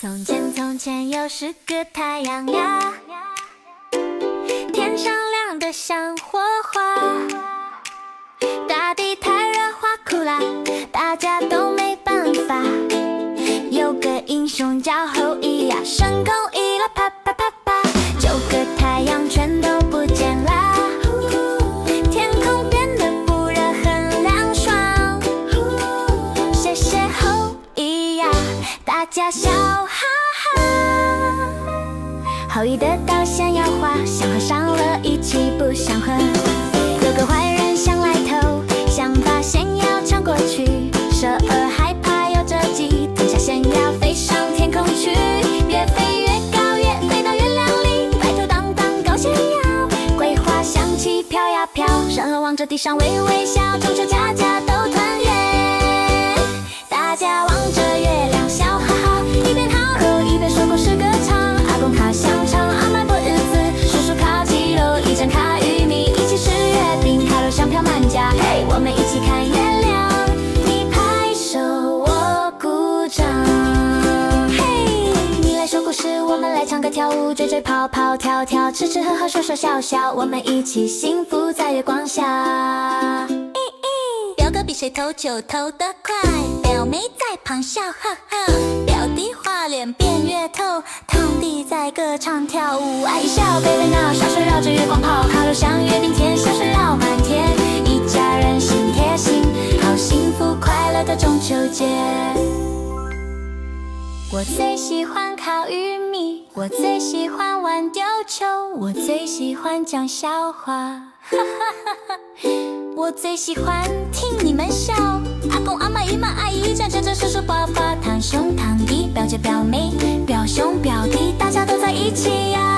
从前从前有是个太阳呀，天上亮得像火花，大地太热花枯啦，大家都没办法。有个英雄叫后羿呀，神功一啦啪啪啪啪，9个太阳全都不见啦，天空变得不热很凉爽。谢谢后羿呀，大家笑哈哈。后羿得道先要画，想和上了一起不想和。有个坏人想来偷，想把仙药抢过去，蛇儿害怕有这计，吞下仙药飞上天空去，越飞越高，越飞到月亮里，白头当当高仙药，桂花香气飘呀飘，神儿望着地上微微笑，中秋家家都团圆，大家望着月亮笑哈哈，一边烤肉一边说故事歌唱，阿公烤香肠，阿妈过日子，叔叔烤鸡肉，一整烤玉米，一起吃月饼，烤肉香飘满家，嘿，我们一起看月亮，你拍手我鼓掌，嘿，你来说故事，我们来唱歌跳舞，追追跑跑跳跳，吃吃喝喝说说笑笑，我们一起幸福在月光下。表哥比谁投球投得快，表妹在旁笑呵呵，表弟画脸变月透，堂弟在歌唱跳舞，爱笑贝贝闹，小水绕着月光跑，烤肉香月饼甜，香水绕满天，一家人心贴心，好幸福快乐的中秋节。我最喜欢烤玉米，我最喜欢玩丢球，我最喜欢讲笑话，哈哈哈哈，我最喜欢听你们笑，阿公阿嬷姨妈阿姨家舅舅叔叔伯伯堂兄堂弟表姐表妹表兄表弟，大家都在一起呀。